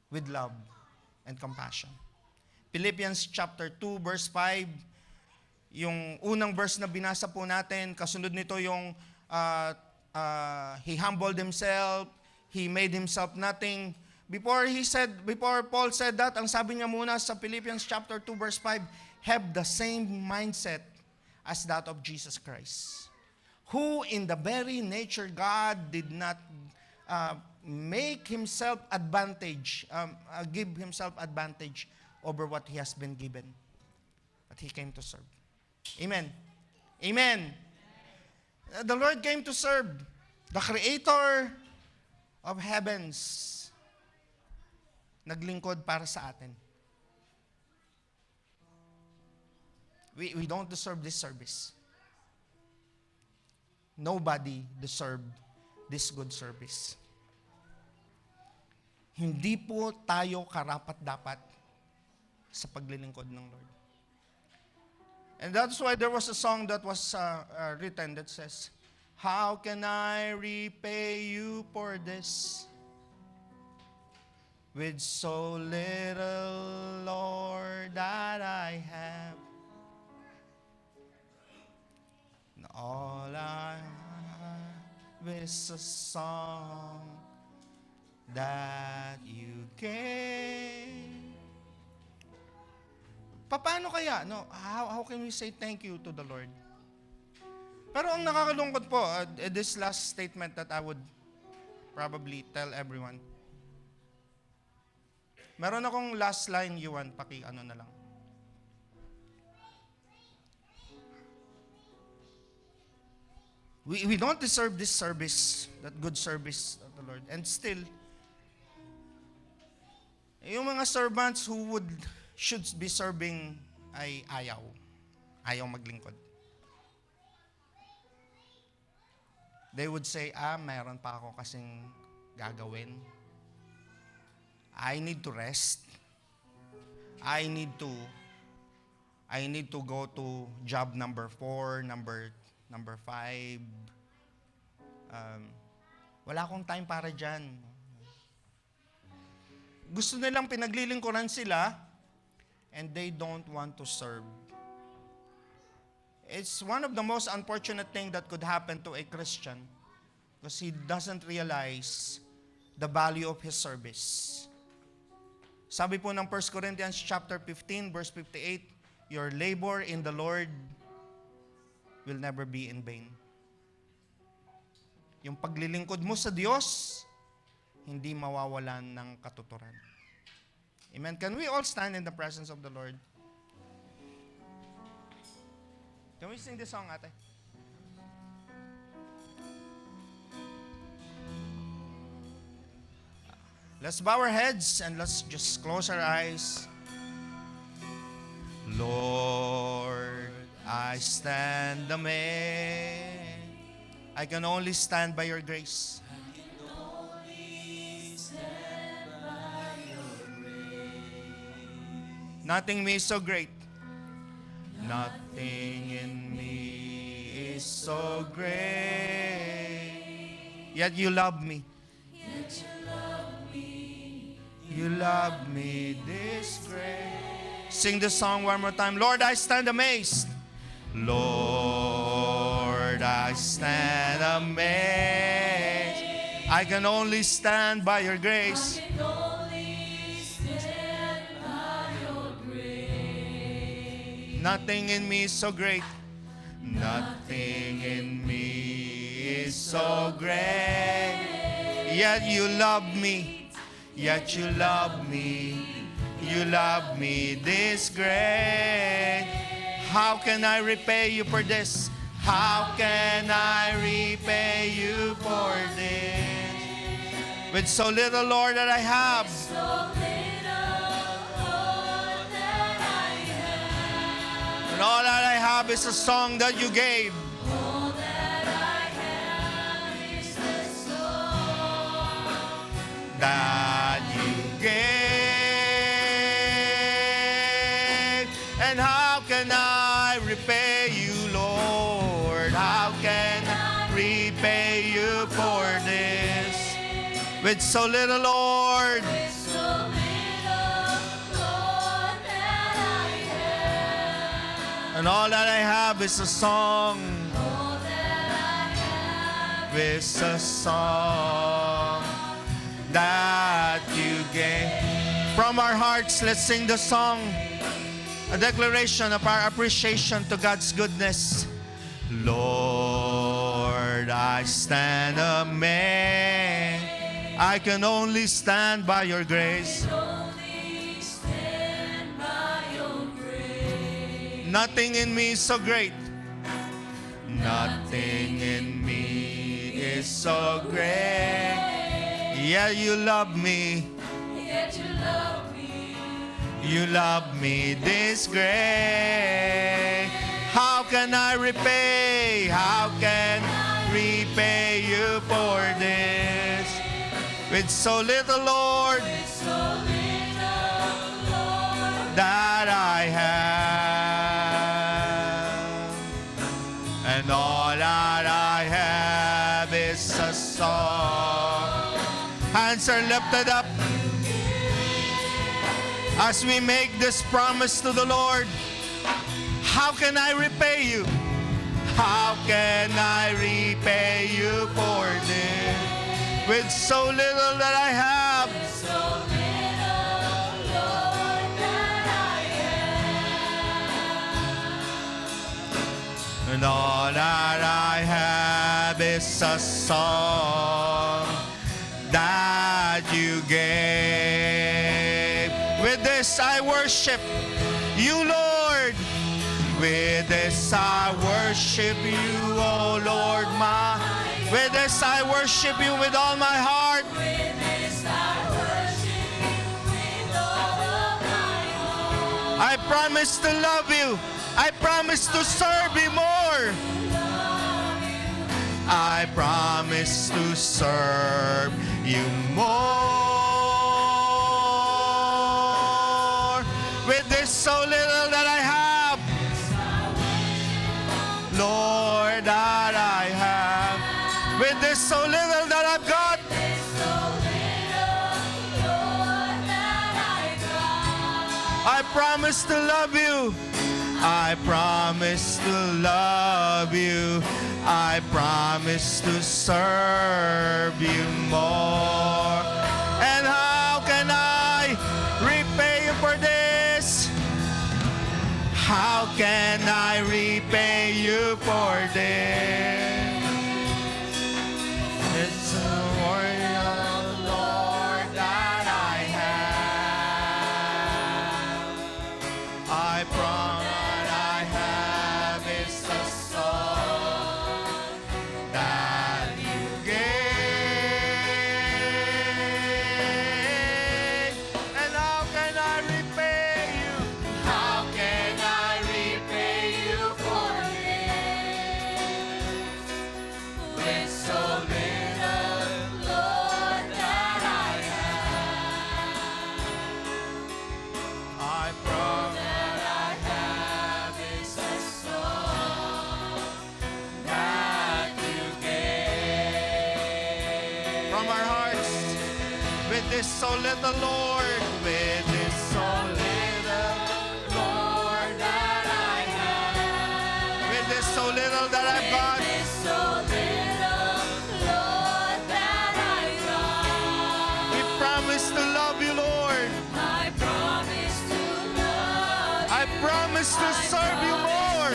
with love and compassion. Philippians chapter 2, verse 5, yung unang verse na binasa po natin, kasunod nito yung He humbled Himself, He made Himself nothing. Before Paul said that, ang sabi niya muna sa Philippians chapter 2, verse 5, have the same mindset as that of Jesus Christ, who in the very nature God did not make Himself give Himself advantage over what He has been given. But He came to serve. Amen. Amen. The Lord came to serve. The Creator of heavens naglingkod para sa atin. We don't deserve this service. Nobody deserved this good service. Hindi po tayo karapat-dapat sa paglilingkod ng Lord. And that's why there was a song that was written that says, "How can I repay you for this? With so little, Lord, that I have. And all I have is a song that you gave." Paano kaya? No? How can we say thank you to the Lord? Pero ang nakakalungkot po, this last statement that I would probably tell everyone. Meron akong last line, Yuan, paki-ano na lang. We don't deserve this service, that good service of the Lord. And still, yung mga servants who should be serving ay ayaw maglingkod. They would say, mayroon pa ako kasing gagawin. I need to rest. I need to go to job number 4, number 5. Wala akong time para dyan. Gusto nilang pinaglilingkuran sila and they don't want to serve. It's one of the most unfortunate things that could happen to a Christian because he doesn't realize the value of his service. Sabi po ng 1 Corinthians chapter 15, verse 58, your labor in the Lord will never be in vain. Yung paglilingkod mo sa Diyos, hindi mawawalan ng katuturan. Amen. Can we all stand in the presence of the Lord? Can we sing this song, ate? Let's bow our heads and let's just close our eyes. Lord, I stand amazed. I can only stand by your grace. Nothing in me is so great. Nothing in me is so great. Yet you love me. You love me this great. Sing the song one more time. Lord, I stand amazed. Lord, I stand amazed. I can only stand by your grace. Nothing in me is so great. Nothing in me is so great. Yet you love me. Yet you love me. You love me this great. How can I repay you for this? How can I repay you for this? With so little, Lord, that I have. And all that I have is a song that you gave. All that I have is the song That you gave. And how can I repay you, Lord? How can I repay you for this? With so little, Lord. with so little, Lord, that I have. And all that I have is a song. All that I have Is a song that you gave. From our hearts, let's sing the song. A declaration of our appreciation to God's goodness. Lord, I stand amazed. I can only stand by your grace. only stand by your grace. Nothing in me is so great. Nothing in me is so great. Yeah, you love me. Yet you love me. You love me this great. How can I repay? How can I repay you for this? With so little, Lord, With so little, Lord, that I have. And all that I have is a song. Hands are lifted up as we make this promise to the Lord. How can I repay you? How can I repay you for this? With so little that I have. so little, Lord, that I have. And all that I have is a song that you gave. With this I worship you, Lord. With this I worship you, oh Lord, my. With this I worship you with all my heart. With this I worship you with all of my heart. I promise to love you. I promise to serve you more. I promise to serve you more. With this so little that I have, Lord, that I have. With this so little that I've got, So little, Lord, that I got. I promise to love you. I promise to love you. I promise to serve you more. And how can I repay you for this? How can I repay you for this? It's a royal Lord that I have. I promise I have is a song that you gave. And how can I repay you? How can I repay you for this? With so little, Lord, that I have. I promise That I have is a song that you gave. From our hearts, with this so little, Lord, with this so little, Lord, that I have. With this so little that I've got, With so little, Lord, that I got. we promise to love you, Lord. I promise to love I promise to serve you more.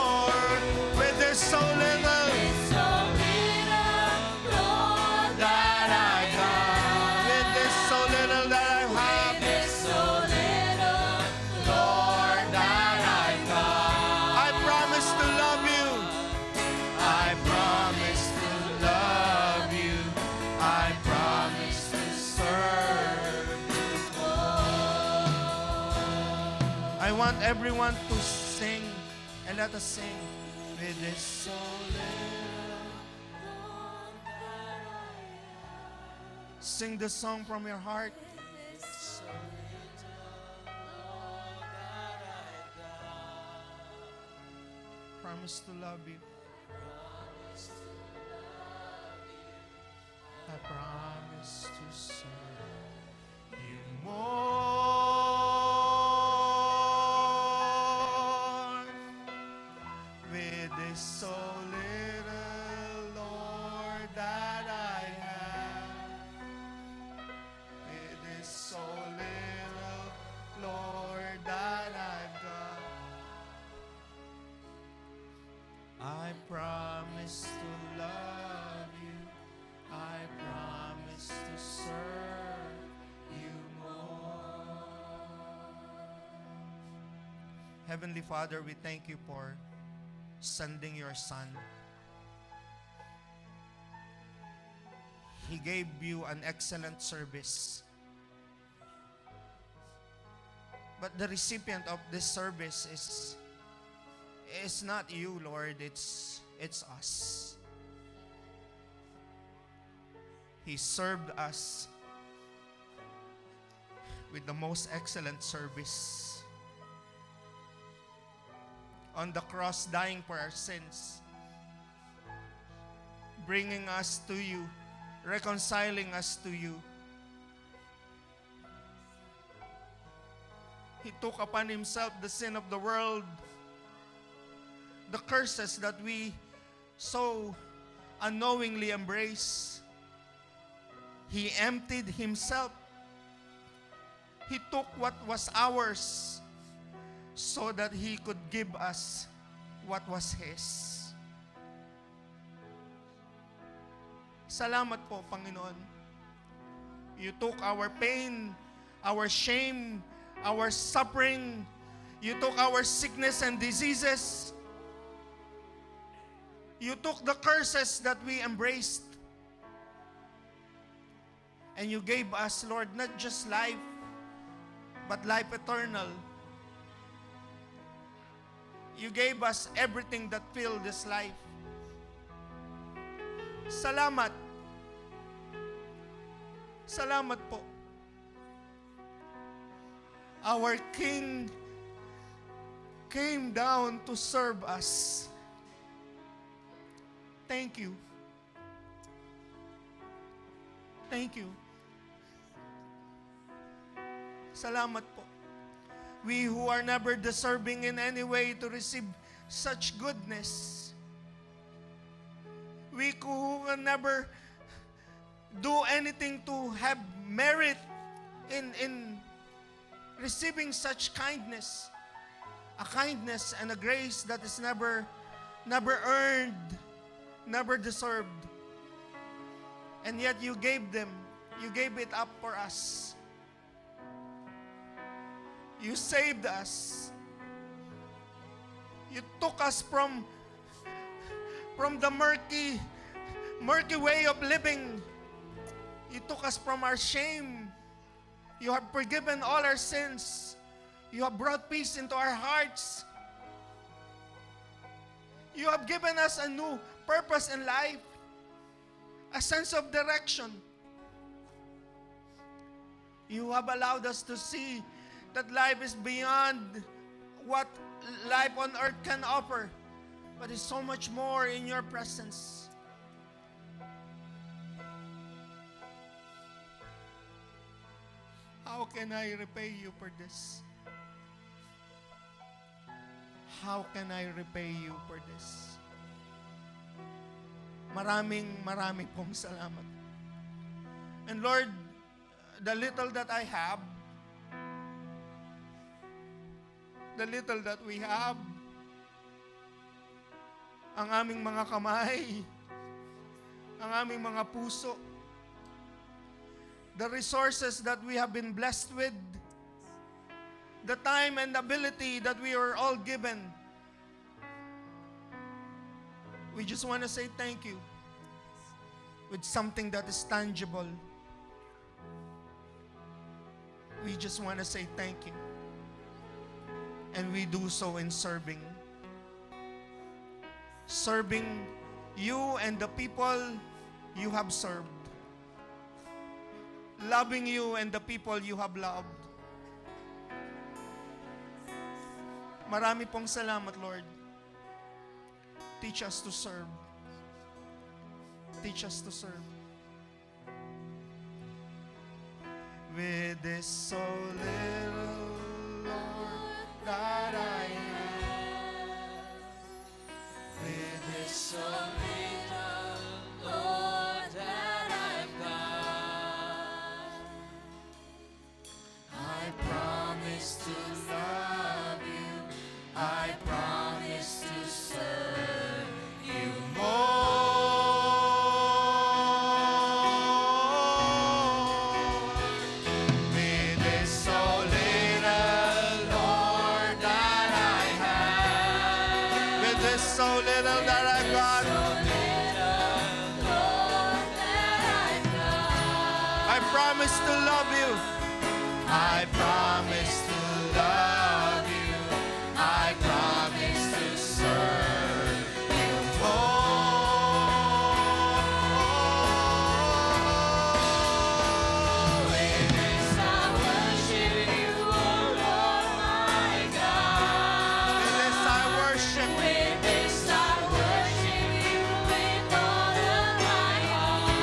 More. With this so little so little, Lord, that I got. With this so little that I have, with so little, Lord, that I got. I promise to love you. I promise to love you. I promise to serve you. I want everyone to sing, and let us sing with this so little. Sing the song from your heart. Promise to love you. I promise to serve you more. With this so little, Lord, that I have. With this so little, Lord, that I've got. I promise to love you. I promise to serve you more. Heavenly Father, we thank you for sending your Son. He gave you an excellent service. But the recipient of this service is not you, Lord, it's us. He served us with the most excellent service. On the cross, dying for our sins, bringing us to you, reconciling us to you. He took upon himself the sin of the world, the curses that we so unknowingly embrace. He emptied himself. He took what was ours so that he could give us what was his. Salamat po, Panginoon. You took our pain, our shame, our suffering. You took our sickness and diseases. You took the curses that we embraced. And you gave us, Lord, not just life, but life eternal. You gave us everything that filled this life. Salamat. Salamat po. Our King came down to serve us. Thank you. Thank you. Salamat po. We who are never deserving in any way to receive such goodness. We who can never do anything to have merit in receiving such kindness. A kindness and a grace that is never earned, never deserved. And yet you gave them. You gave it up for us. You saved us. You took us from the murky way of living. You took us from our shame. You have forgiven all our sins. You have brought peace into our hearts. You have given us a new purpose in life, a sense of direction. You have allowed us to see that life is beyond what life on earth can offer, but is so much more in your presence. How can I repay you for this? How can I repay you for this? Maraming pong salamat. And Lord, the little that I have, the little that we have, ang aming mga kamay, ang aming mga puso, the resources that we have been blessed with, the time and ability that we are all given. We just want to say thank you with something that is tangible. We just want to say thank you. And we do so in serving. Serving you and the people you have served. Loving you and the people you have loved. Marami pong salamat, Lord. Teach us to serve. Teach us to serve. With this so little, Lord, that I have. With this so little, Lord, that I've got, I promise to love you. I promise to serve you more. With this so little, Lord, that I have. With this so promise to love you. I promise to love you. I promise to serve you. With this I worship you, oh Lord my God. With this I worship. With this I worship you with all of my heart.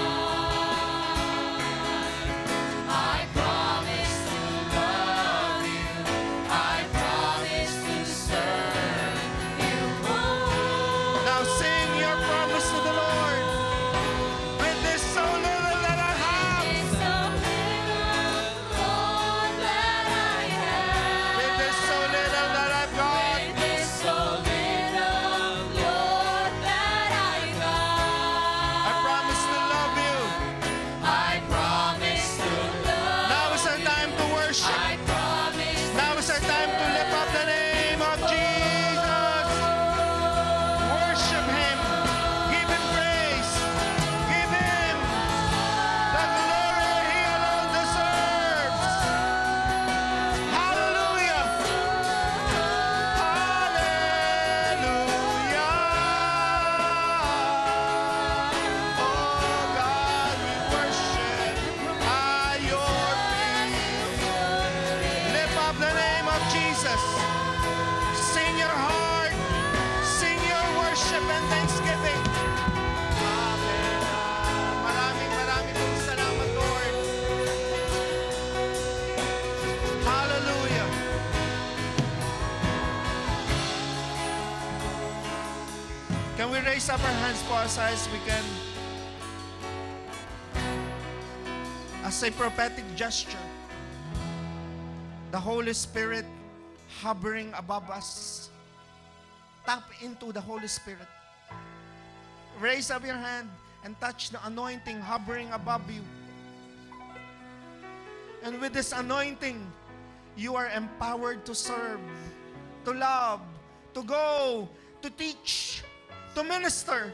I promise to love you. I promise to serve you. Now sing your promise to the Lord. With this so little that I have. It's so little, Lord, that I have. With this so little that I've got. With this so little, Lord, that I got. I promise to love you. I promise to love. Now is our time to worship. I promise. Now is our time to lift up the name of Jesus. Worship Him. Give Him praise. Give Him the glory He alone deserves. Hallelujah. Hallelujah. Oh God, we worship at your feet. Lift up the name of Jesus. Sing your heart. Sing your worship and thanksgiving. Amen. Maraming pong salamat, Lord. Hallelujah. Can we raise up our hands po as high as we can? As a prophetic gesture, the Holy Spirit hovering above us. Tap into the Holy Spirit. Raise up your hand and touch the anointing hovering above you. And with this anointing, you are empowered to serve, to love, to go, to teach, to minister.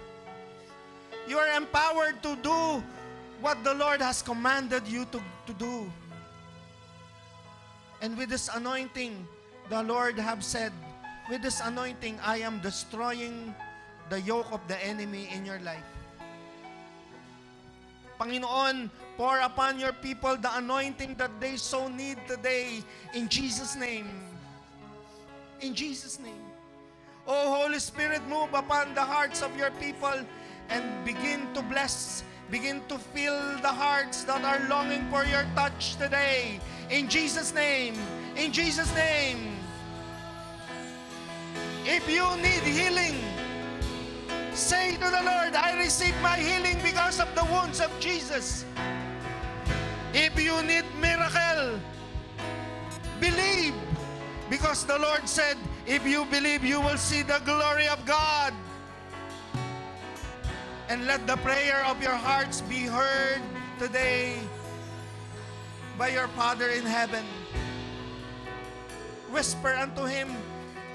You are empowered to do what the Lord has commanded you to do. And with this anointing, the Lord have said, with this anointing, I am destroying the yoke of the enemy in your life. Panginoon, pour upon your people the anointing that they so need today. In Jesus' name. In Jesus' name. Oh, Holy Spirit, move upon the hearts of your people and begin to bless. Begin to fill the hearts that are longing for your touch today. In Jesus' name. In Jesus' name. If you need healing, say to the Lord, I receive my healing because of the wounds of Jesus. If you need miracle, believe. Because the Lord said, if you believe, you will see the glory of God. And let the prayer of your hearts be heard today by your Father in heaven. Whisper unto Him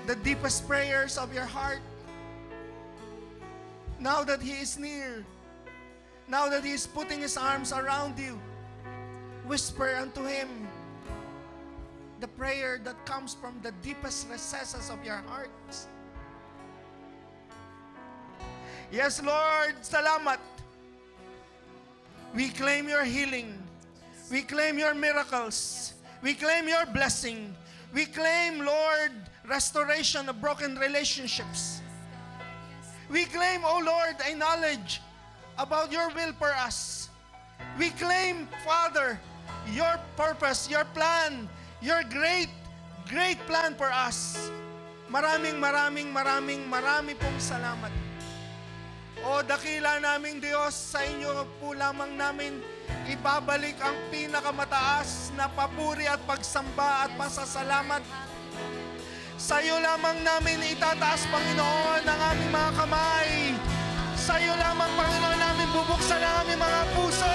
the deepest prayers of your heart. Now that He is near, now that He is putting His arms around you, whisper unto Him the prayer that comes from the deepest recesses of your hearts. Yes, Lord, salamat. We claim your healing. We claim your miracles. We claim your blessing. We claim, Lord, restoration of broken relationships. We claim, oh Lord, a knowledge about your will for us. We claim, Father, your purpose, your plan, your great plan for us. Marami pong salamat. O dakila naming Diyos, sa inyo po lamang namin ibabalik ang pinakamataas na papuri at pagsamba at pasasalamat. Sa iyo lamang namin itataas, Panginoon, ang aming mga kamay. Sa iyo lamang, Panginoon, namin bubuksan ang aming mga puso.